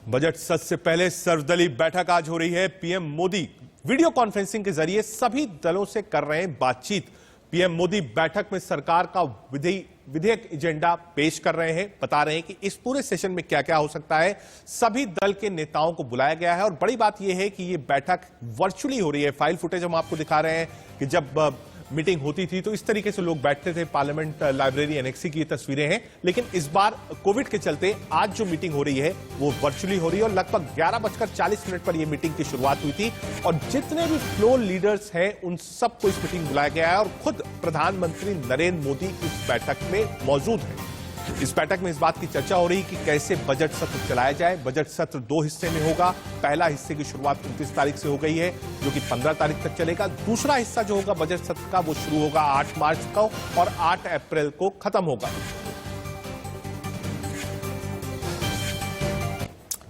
Budget सत्र से पहले सर्वदलीय बैठक आज हो रही है। पीएम मोदी वीडियो कॉन्फ्रेंसिंग के जरिए सभी दलों से कर रहे हैं बातचीत। पीएम मोदी बैठक में सरकार का विधेयक एजेंडा पेश कर रहे हैं, बता रहे हैं कि इस पूरे सेशन में क्या क्या हो सकता है। सभी दल के नेताओं को बुलाया गया है और बड़ी बात यह है कि यह बैठक वर्चुअली हो रही है। फाइल फुटेज हम आपको दिखा रहे हैं कि जब मीटिंग होती थी तो इस तरीके से लोग बैठते थे। पार्लियामेंट लाइब्रेरी एनेक्सी की तस्वीरें हैं, लेकिन इस बार कोविड के चलते आज जो मीटिंग हो रही है वो वर्चुअली हो रही है और लगभग 11:40 पर यह मीटिंग की शुरुआत हुई थी और जितने भी फ्लोर लीडर्स हैं उन सबको इस मीटिंग बुलाया गया है और खुद प्रधानमंत्री नरेंद्र मोदी इस बैठक में मौजूद हैं। इस बैठक में इस बात की चर्चा हो रही कि कैसे बजट सत्र चलाया जाए। बजट सत्र 2 हिस्से में होगा। पहला हिस्से की शुरुआत 29 तारीख से हो गई है, जो कि 15 तारीख तक चलेगा। दूसरा हिस्सा जो होगा बजट सत्र का वो शुरू होगा 8 मार्च को और 8 अप्रैल को खत्म होगा।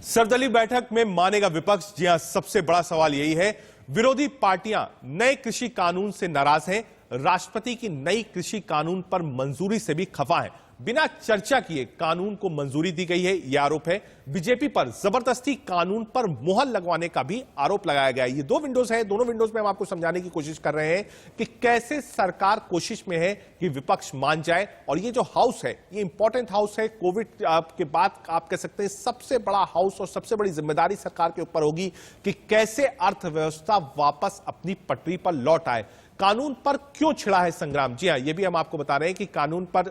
सर्वदलीय बैठक में मानेगा विपक्ष? जी हां, सबसे बड़ा सवाल यही है। विरोधी पार्टियां नए कृषि कानून से नाराज हैं। राष्ट्रपति की नई कृषि कानून पर मंजूरी से भी खफा है। बिना चर्चा किए कानून को मंजूरी दी गई है, यह आरोप है। बीजेपी पर जबरदस्ती कानून पर मुहर लगवाने का भी आरोप लगाया गया है। ये 2 विंडोज है, दोनों विंडोज में हम आपको समझाने की कोशिश कर रहे हैं कि कैसे सरकार कोशिश में है कि विपक्ष मान जाए। और ये जो हाउस है ये इंपॉर्टेंट हाउस है। कोविड के बाद आप कह सकते हैं सबसे बड़ा हाउस और सबसे बड़ी जिम्मेदारी सरकार के ऊपर होगी कि कैसे अर्थव्यवस्था वापस अपनी पटरी पर लौट आए। कानून पर क्यों छिड़ा है संग्राम? जी हां, यह भी हम आपको बता रहे हैं कि कानून पर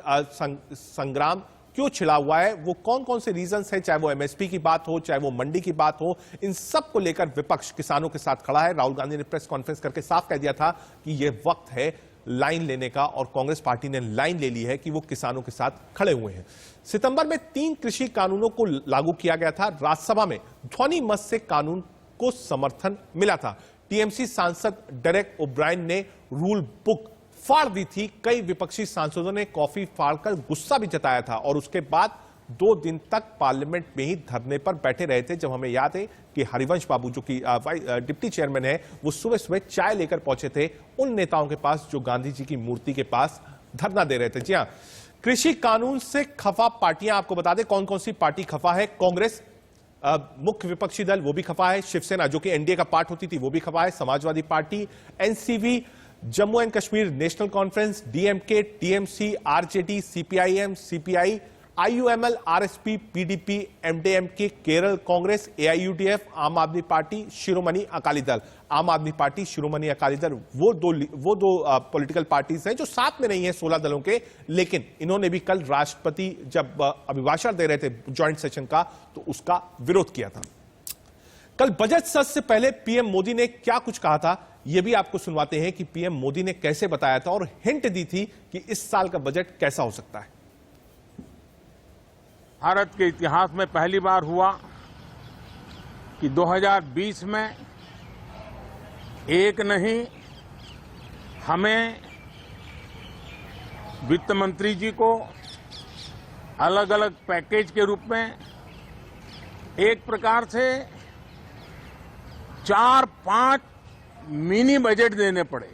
संग्राम क्यों छिड़ा हुआ है, वो कौन कौन से रीजंस हैं, चाहे वो एमएसपी की बात हो, चाहे वो मंडी की बात हो, इन सब को लेकर विपक्ष किसानों के साथ खड़ा है। राहुल गांधी ने प्रेस कॉन्फ्रेंस करके साफ कह दिया था कि यह वक्त है लाइन लेने का और कांग्रेस पार्टी ने लाइन ले ली है कि वो किसानों के साथ खड़े हुए हैं। सितंबर में 3 कृषि कानूनों को लागू किया गया था। राज्यसभा में ध्वनि मत से कानून को समर्थन मिला था। टीएमसी सांसद डेरेक ओब्रायन ने रूल बुक फाड़ दी थी। कई विपक्षी सांसदों ने कॉफी फाड़कर गुस्सा भी जताया था और उसके बाद 2 दिन तक पार्लियामेंट में ही धरने पर बैठे रहे थे। जब हमें याद है कि हरिवंश बाबू जो कि डिप्टी चेयरमैन है, वो सुबह सुबह चाय लेकर पहुंचे थे उन नेताओं के पास जो गांधी जी की मूर्ति के पास धरना दे रहे थे। जी हां, कृषि कानून से खफा पार्टियां, आपको बता दें कौन कौन सी पार्टी खफा है। कांग्रेस मुख्य विपक्षी दल वो भी खफा है। शिवसेना जो कि एनडीए का पार्ट होती थी वो भी खफा है। Samajwadi party, NCV, Jammu and Kashmir national conference, DMK, TMC, RJD, CPIM, CPI, IUML, RSP, PDP, MDMK, Kerala Congress, AIUDF, आम आदमी पार्टी, शिरोमणि अकाली दल। आम आदमी पार्टी, शिरोमणि अकाली दल वो दो पॉलिटिकल पार्टीज हैं जो साथ में नहीं है 16 दलों के, लेकिन इन्होंने भी कल राष्ट्रपति जब अभिभाषण दे रहे थे ज्वाइंट सेशन का तो उसका विरोध किया था। कल बजट सत्र से पहले पीएम मोदी ने क्या कुछ कहा था, यह भी आपको सुनवाते हैं कि पीएम मोदी ने कैसे बताया था और हिंट दी थी कि इस साल का बजट कैसा हो सकता है। भारत के इतिहास में पहली बार हुआ कि 2020 में एक नहीं, हमें वित्त मंत्री जी को अलग अलग पैकेज के रूप में एक प्रकार से 4-5 मिनी बजट देने पड़े।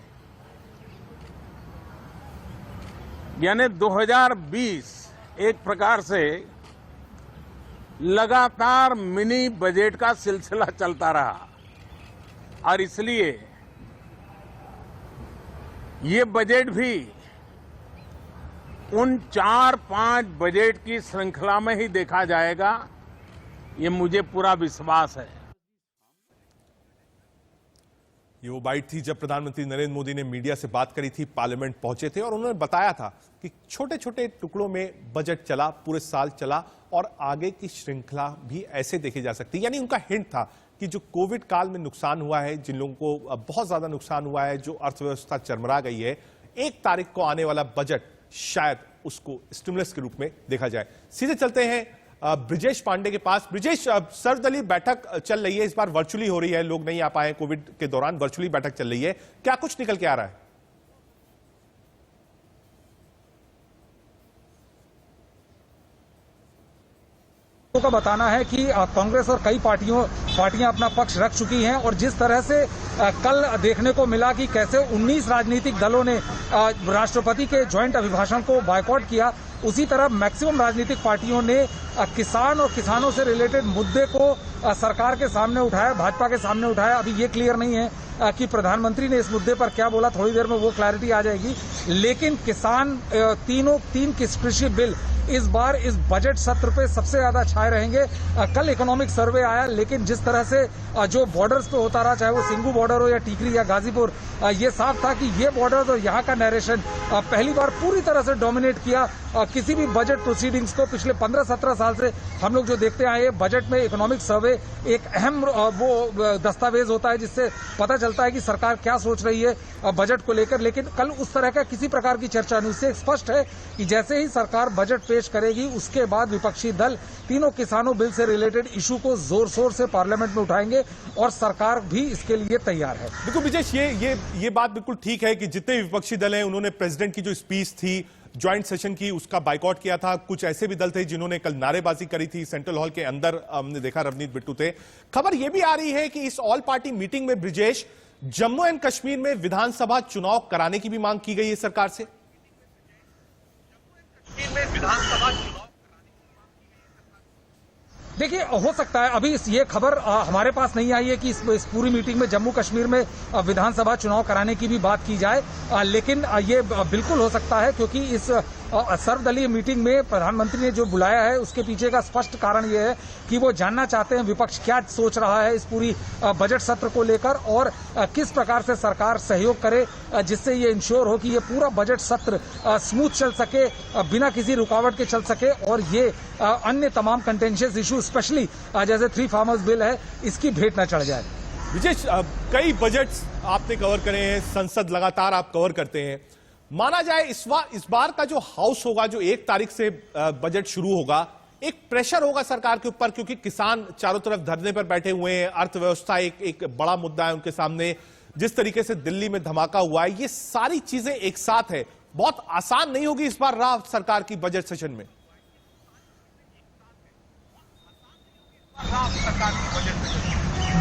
यानी 2020 एक प्रकार से लगातार मिनी बजट का सिलसिला चलता रहा और इसलिए ये बजट भी उन 4-5 बजट की श्रृंखला में ही देखा जाएगा, ये मुझे पूरा विश्वास है। ये वो बाइट थी जब प्रधानमंत्री नरेंद्र मोदी ने मीडिया से बात करी थी, पार्लियामेंट पहुंचे थे और उन्होंने बताया था कि छोटे छोटे टुकड़ों में बजट चला, पूरे साल चला और आगे की श्रृंखला भी ऐसे देखी जा सकती है। यानी उनका हिंट था कि जो कोविड काल में नुकसान हुआ है, जिन लोगों को बहुत ज्यादा नुकसान हुआ है, जो अर्थव्यवस्था चरमरा गई है, 1 तारीख को आने वाला बजट शायद उसको स्टिमुलस के रूप में देखा जाए। सीधे चलते हैं ब्रिजेश पांडे के पास। ब्रिजेश, सर्वदलीय बैठक चल रही है, इस बार वर्चुअली हो रही है, लोग नहीं आ पाए कोविड के दौरान, वर्चुअली बैठक चल रही है, क्या कुछ निकल के आ रहा है? का बताना है कि कांग्रेस और कई पार्टियां अपना पक्ष रख चुकी हैं और जिस तरह से कल देखने को मिला कि कैसे 19 राजनीतिक दलों ने राष्ट्रपति के ज्वाइंट अभिभाषण को बायकॉट किया, उसी तरह मैक्सिमम राजनीतिक पार्टियों ने किसान और किसानों से रिलेटेड मुद्दे को सरकार के सामने उठाया, भाजपा के सामने उठाया। अभी ये क्लियर नहीं है कि प्रधानमंत्री ने इस मुद्दे पर क्या बोला, थोड़ी देर में वो क्लैरिटी आ जाएगी। लेकिन किसान तीन कृषि बिल इस बार इस बजट सत्र पे सबसे ज्यादा छाए रहेंगे। कल इकोनॉमिक सर्वे आया, लेकिन जिस तरह से जो बॉर्डर्स पे होता रहा, चाहे वो सिंगू बॉर्डर हो या टीकरी या गाजीपुर, ये साफ था कि ये बॉर्डर और यहाँ का नरेशन पहली बार पूरी तरह से डोमिनेट किया किसी भी बजट प्रोसीडिंग्स को। पिछले 15-17 साल से हम लोग जो देखते आए, बजट में इकोनॉमिक सर्वे एक अहम वो दस्तावेज होता है जिससे पता चलता है कि सरकार क्या सोच रही है बजट को लेकर। लेकिन कल उस तरह का किसी प्रकार की चर्चा नहीं। उससे स्पष्ट है कि जैसे ही सरकार बजट पेश करेगी, उसके बाद विपक्षी दल तीनों किसानों बिल से रिलेटेड इशू को जोर शोर से पार्लियामेंट में उठाएंगे और सरकार भी इसके लिए तैयार है। बिल्कुल विजेश, ये बात बिल्कुल ठीक है कि जितने विपक्षी दल हैं उन्होंने प्रेसिडेंट की जो स्पीच थी ज्वाइंट सेशन की, उसका बाइकआउट किया था। कुछ ऐसे भी दल थे जिन्होंने कल नारेबाजी करी थी सेंट्रल हॉल के अंदर। हमने देखा रवनीत बिट्टू थे। खबर यह भी आ रही है कि इस ऑल पार्टी मीटिंग में ब्रिजेश जम्मू एंड कश्मीर में विधानसभा चुनाव कराने की भी मांग की गई है सरकार से। देखिए, हो सकता है, अभी ये खबर हमारे पास नहीं आई है कि इस पूरी मीटिंग में जम्मू कश्मीर में विधानसभा चुनाव कराने की भी बात की जाए, लेकिन ये बिल्कुल हो सकता है क्योंकि इस सर्वदलीय मीटिंग में प्रधानमंत्री ने जो बुलाया है उसके पीछे का स्पष्ट कारण यह है कि वो जानना चाहते हैं विपक्ष क्या सोच रहा है इस पूरी बजट सत्र को लेकर और किस प्रकार से सरकार सहयोग करे जिससे ये इंश्योर हो कि ये पूरा बजट सत्र स्मूथ चल सके, बिना किसी रुकावट के चल सके और ये अन्य तमाम कंटेंशियस इशू स्पेशली जैसे 3 फार्मर्स बिल है, इसकी भेंट न चढ़ जाए। विजेश, कई बजट्स आपने कवर करे हैं, संसद लगातार आप कवर करते हैं। माना जाए इस बार का जो हाउस होगा, जो 1 तारीख से बजट शुरू होगा, एक प्रेशर होगा सरकार के ऊपर क्योंकि किसान चारों तरफ धरने पर बैठे हुए हैं, अर्थव्यवस्था एक बड़ा मुद्दा है उनके सामने। जिस तरीके से दिल्ली में धमाका हुआ है, ये सारी चीजें एक साथ है, बहुत आसान नहीं होगी इस बार राह सरकार की बजट सेशन में।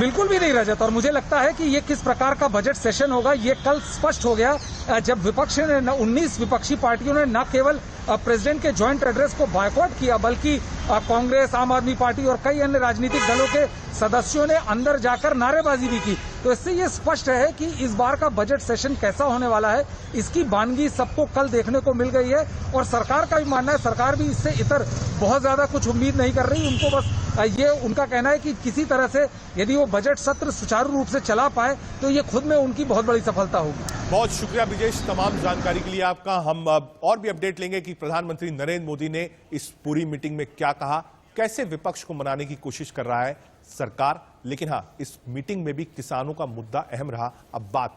बिल्कुल भी नहीं रजत, और मुझे लगता है कि ये किस प्रकार का बजट सेशन होगा ये कल स्पष्ट हो गया जब विपक्ष ने 19 विपक्षी पार्टियों ने न केवल प्रेसिडेंट के ज्वाइंट एड्रेस को बायकॉट किया बल्कि कांग्रेस, आम आदमी पार्टी और कई अन्य राजनीतिक दलों के सदस्यों ने अंदर जाकर नारेबाजी भी की। तो इससे ये स्पष्ट है कि इस बार का बजट सेशन कैसा होने वाला है, इसकी बानगी सबको कल देखने को मिल गई है और सरकार का भी मानना है, सरकार भी इससे इतर बहुत ज्यादा कुछ उम्मीद नहीं कर रही। उनको बस ये उनका कहना है कि किसी तरह से यदि वो बजट सत्र सुचारू रूप से चला पाए तो ये खुद में उनकी बहुत बड़ी सफलता होगी। बहुत शुक्रिया ब्रिजेश, तमाम जानकारी के लिए आपका। हम और भी अपडेट लेंगे कि प्रधानमंत्री नरेंद्र मोदी ने इस पूरी मीटिंग में क्या कहा, कैसे विपक्ष को मनाने की कोशिश कर रहा है सरकार। लेकिन हाँ, इस मीटिंग में भी किसानों का मुद्दा अहम रहा। अब बात